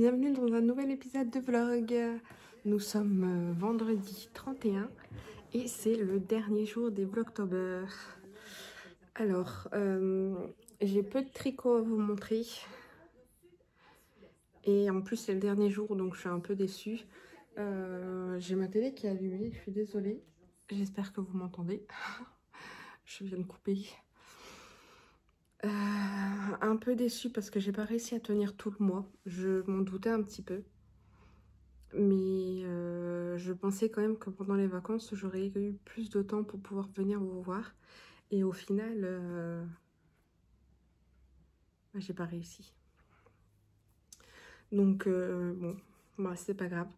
Bienvenue dans un nouvel épisode de vlog. Nous sommes vendredi 31 et c'est le dernier jour des Vlogtober. Alors, j'ai peu de tricot à vous montrer. Et en plus c'est le dernier jour donc je suis un peu déçue. J'ai ma télé qui est allumée, je suis désolée. J'espère que vous m'entendez. Je viens de couper. Un peu déçue parce que j'ai pas réussi à tenir tout le mois. Je m'en doutais un petit peu. Mais je pensais quand même que pendant les vacances, j'aurais eu plus de temps pour pouvoir venir vous voir. Et au final, j'ai pas réussi. Donc, bon, bah, c'est pas grave.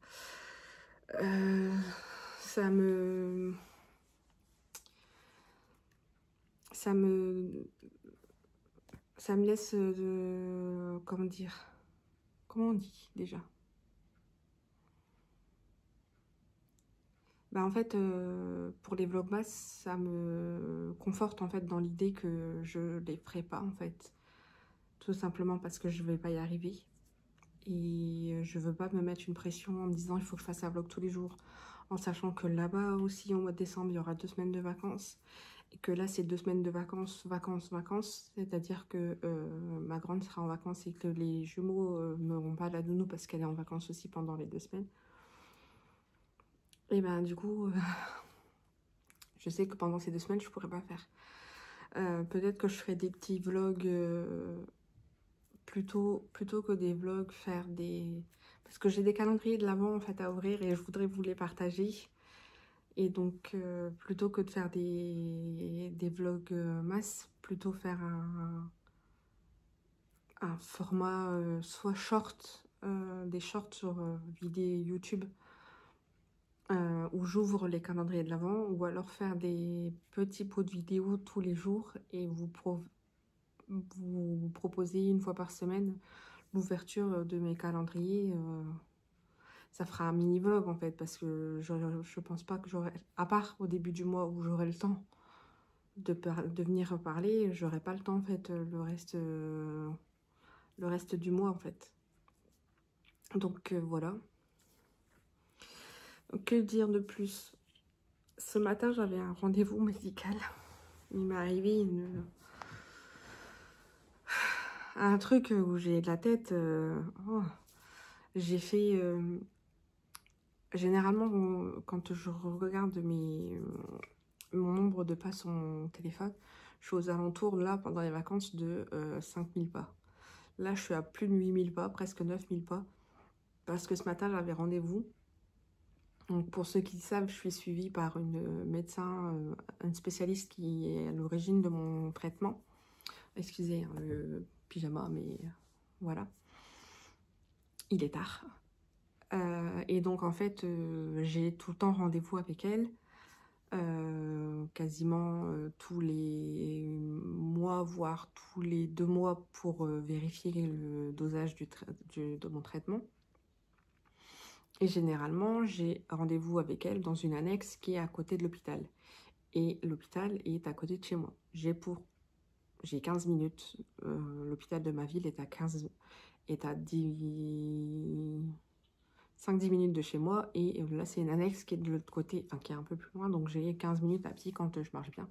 Ça me laisse de... Comment dire? Comment on dit déjà? Bah en fait, pour les vlogmas, ça me conforte en fait dans l'idée que je les ferai pas en fait. Tout simplement parce que je vais pas y arriver. Et je veux pas me mettre une pression en me disant il faut que je fasse un vlog tous les jours. En sachant que là-bas aussi, au mois de décembre, il y aura 2 semaines de vacances. Et que là, c'est 2 semaines de vacances. C'est-à-dire que ma grande sera en vacances et que les jumeaux n'auront pas la nounou parce qu'elle est en vacances aussi pendant les 2 semaines. Et ben du coup, je sais que pendant ces 2 semaines, je pourrais pas faire. Peut-être que je ferai des petits vlogs plutôt que des vlogs, faire des... Parce que j'ai des calendriers de l'Avent en fait à ouvrir et je voudrais vous les partager. Et donc, plutôt que de faire des vlogs masse, plutôt faire un format soit short, des shorts sur vidéo YouTube, où j'ouvre les calendriers de l'Avent, ou alors faire des petits pots de vidéos tous les jours et vous proposer une fois par semaine l'ouverture de mes calendriers. Ça fera un mini vlog en fait parce que je pense pas que j'aurai, à part au début du mois où j'aurai le temps de venir parler, j'aurai pas le temps en fait le reste du mois en fait. Donc voilà. Que dire de plus? Ce matin j'avais un rendez-vous médical. Il m'est arrivé un truc où j'ai de la tête. Oh. J'ai fait... généralement, quand je regarde mon nombre de pas sur mon téléphone, je suis aux alentours, là, pendant les vacances, de 5000 pas. Là, je suis à plus de 8000 pas, presque 9000 pas, parce que ce matin, j'avais rendez-vous. Donc, pour ceux qui savent, je suis suivie par une médecin, une spécialiste qui est à l'origine de mon traitement. Excusez hein, le pyjama, mais voilà. Il est tard. Et donc, en fait, j'ai tout le temps rendez-vous avec elle. Quasiment tous les mois, voire tous les 2 mois pour vérifier le dosage de mon traitement. Et généralement, j'ai rendez-vous avec elle dans une annexe qui est à côté de l'hôpital. Et l'hôpital est à côté de chez moi. J'ai 15 minutes. L'hôpital de ma ville est à 5-10 minutes de chez moi, et là c'est une annexe qui est de l'autre côté, enfin qui est un peu plus loin, donc j'ai 15 minutes à pied quand je marche bien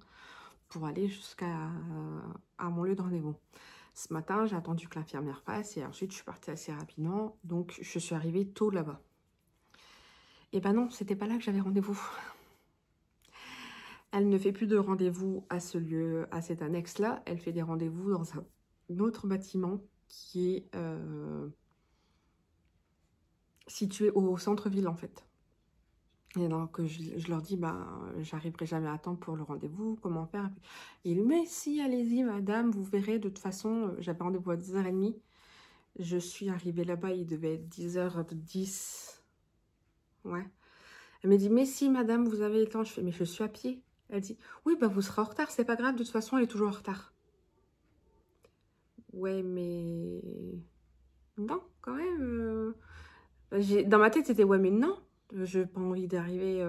pour aller jusqu'à mon lieu de rendez-vous. Ce matin, j'ai attendu que l'infirmière passe et ensuite je suis partie assez rapidement, donc je suis arrivée tôt là-bas. Et ben non, c'était pas là que j'avais rendez-vous. Elle ne fait plus de rendez-vous à ce lieu, à cette annexe-là, elle fait des rendez-vous dans un autre bâtiment qui est situé au centre-ville en fait. Et donc je leur dis, bah, j'arriverai jamais à temps pour le rendez-vous, comment faire? Et il mais si, allez-y madame, vous verrez, de toute façon, j'avais rendez-vous à 10h30. Je suis arrivée là-bas, il devait être 10h10. Ouais. Elle me dit, mais si madame, vous avez le temps. Je fais, mais je suis à pied. Elle dit, oui, bah vous serez en retard, c'est pas grave, de toute façon, elle est toujours en retard. Ouais, mais... Non, quand même. Dans ma tête, c'était, ouais, mais non. Je n'ai pas envie d'arriver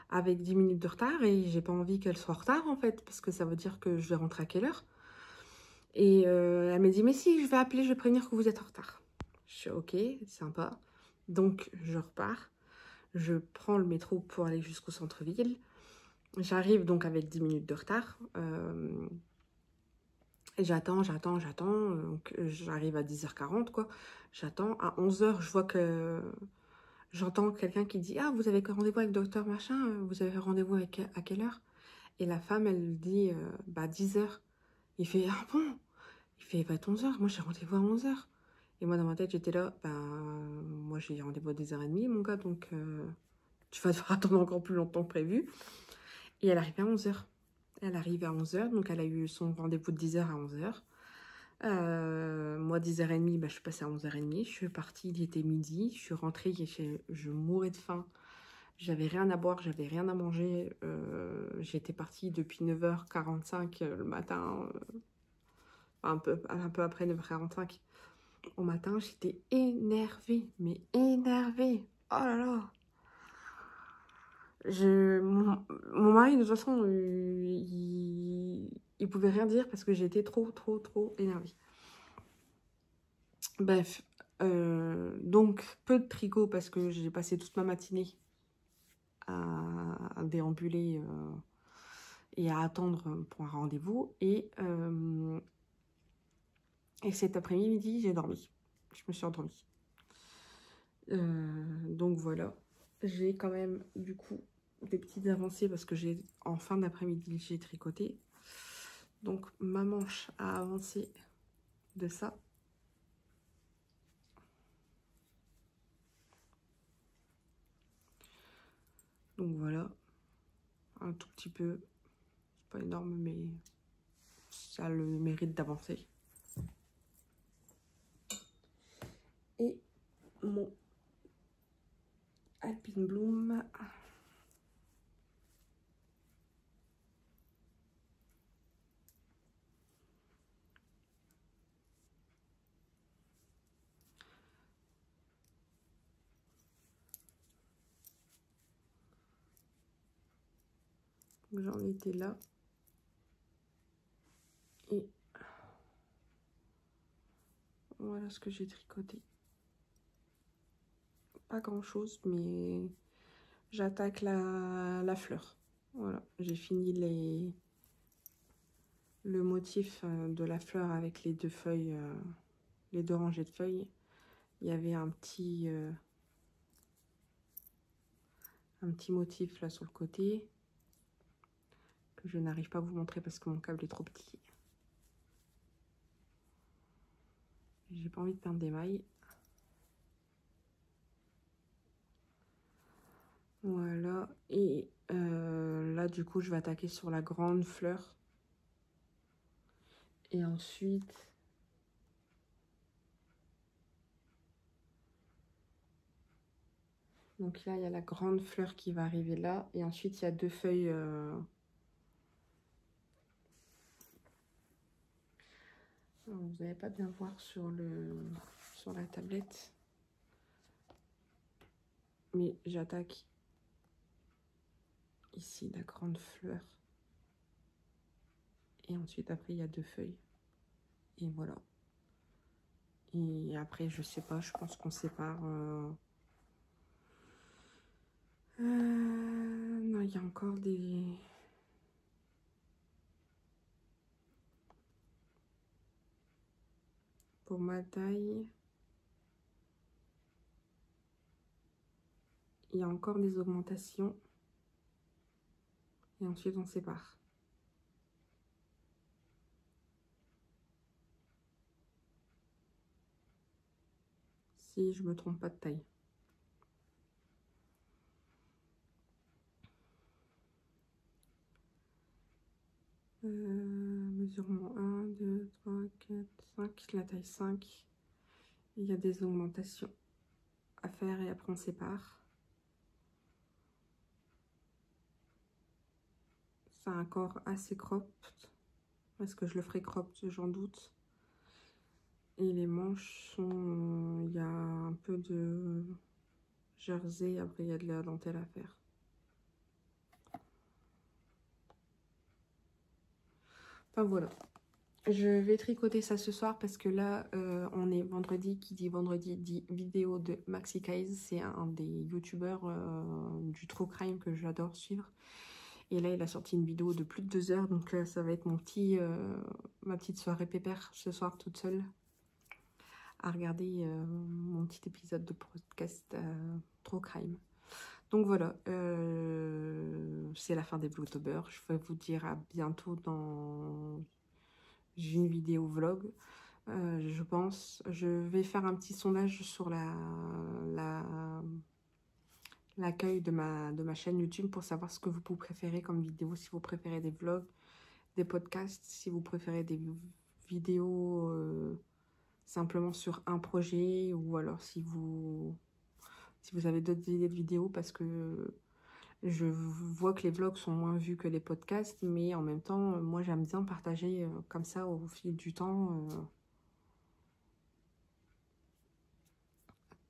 avec 10 minutes de retard et j'ai pas envie qu'elle soit en retard, en fait, parce que ça veut dire que je vais rentrer à quelle heure? Et elle me dit, mais si, je vais appeler, je vais prévenir que vous êtes en retard. Je suis ok, sympa. Donc, je repars. Je prends le métro pour aller jusqu'au centre-ville. J'arrive donc avec 10 minutes de retard. Et j'attends. Donc, j'arrive à 10h40, quoi. J'attends. À 11h, je vois que... J'entends quelqu'un qui dit « Ah, vous avez rendez-vous avec docteur machin? Vous avez rendez-vous avec à quelle heure ?» Et la femme, elle dit « Bah, 10h. » Il fait « Ah bon ?» Il fait « Bah, 11h. Moi, j'ai rendez-vous à 11h. » Et moi, dans ma tête, j'étais là « Bah, moi, j'ai rendez-vous à 10h30, mon gars. Donc, tu vas devoir attendre encore plus longtemps que prévu. » Et elle arrive à 11h. Elle arrive à 11h. Donc, elle a eu son rendez-vous de 10h à 11h. Moi, 10h30, bah, je suis passée à 11h30. Je suis partie, il était midi. Je suis rentrée, je mourais de faim. J'avais rien à boire, j'avais rien à manger. J'étais partie depuis 9h45 le matin, un peu après 9h45 au matin. J'étais énervée, mais énervée. Oh là là. Mon mari, de toute façon, il pouvait rien dire parce que j'étais trop énervée. Bref, donc peu de tricot parce que j'ai passé toute ma matinée à déambuler et à attendre pour un rendez-vous. Et cet après-midi, j'ai dormi. Je me suis endormie. Donc voilà, j'ai quand même du coup des petites avancées parce que en fin d'après-midi, j'ai tricoté. Donc ma manche a avancé de ça. Donc voilà, un tout petit peu, c'est pas énorme, mais ça a le mérite d'avancer. Et mon Alpine Bloom. J'en étais là. Et voilà ce que j'ai tricoté. Pas grand chose, mais j'attaque la fleur. Voilà, j'ai fini le motif de la fleur avec les deux feuilles, les deux rangées de feuilles. Il y avait un petit motif là sur le côté que je n'arrive pas à vous montrer parce que mon câble est trop petit. J'ai pas envie de perdre des mailles. Voilà, et là du coup je vais attaquer sur la grande fleur. Et ensuite, donc là il y a la grande fleur qui va arriver là. Et ensuite il y a deux feuilles. Alors, vous n'allez pas bien voir sur la tablette. Mais j'attaque ici la grande fleur. Et ensuite après il y a deux feuilles. Et voilà. Et après je sais pas, je pense qu'on sépare. Non, il y a encore des... Pour ma taille, il y a encore des augmentations. Et ensuite on sépare. Si je me trompe pas de taille. Mesurement 1, 2, 3, 4, 5, la taille 5. Il y a des augmentations à faire et après on sépare. C'est un corps assez cropped. Est-ce que je le ferai cropped? J'en doute. Et les manches sont... Il y a un peu de jersey, après il y a de la dentelle à faire. Enfin voilà. Je vais tricoter ça ce soir parce que là, on est vendredi. Qui dit vendredi dit vidéo de Maxi Kays. C'est un des youtubeurs du true crime que j'adore suivre. Et là, il a sorti une vidéo de plus de 2 heures. Donc, ça va être ma petite soirée pépère ce soir toute seule. À regarder mon petit épisode de podcast true crime. Donc voilà, c'est la fin des Vlogtober. Je vais vous dire à bientôt dans une vidéo vlog. Je pense. Je vais faire un petit sondage sur l'accueil de ma chaîne YouTube pour savoir ce que vous préférez comme vidéo. Si vous préférez des vlogs, des podcasts, si vous préférez des vidéos simplement sur un projet, ou alors si vous avez d'autres idées de vidéos, parce que je vois que les vlogs sont moins vus que les podcasts, mais en même temps, moi j'aime bien partager comme ça au fil du temps.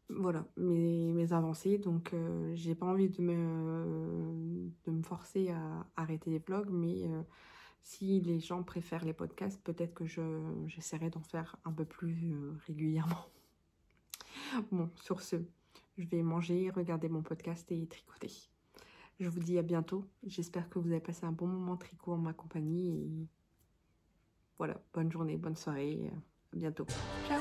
Voilà, mes avancées. Donc j'ai pas envie de me forcer à arrêter les vlogs, mais si les gens préfèrent les podcasts, peut-être que j'essaierai d'en faire un peu plus régulièrement. Bon, sur ce, je vais manger, regarder mon podcast et tricoter. Je vous dis à bientôt. J'espère que vous avez passé un bon moment tricot en ma compagnie. Et voilà, bonne journée, bonne soirée. À bientôt. Ciao!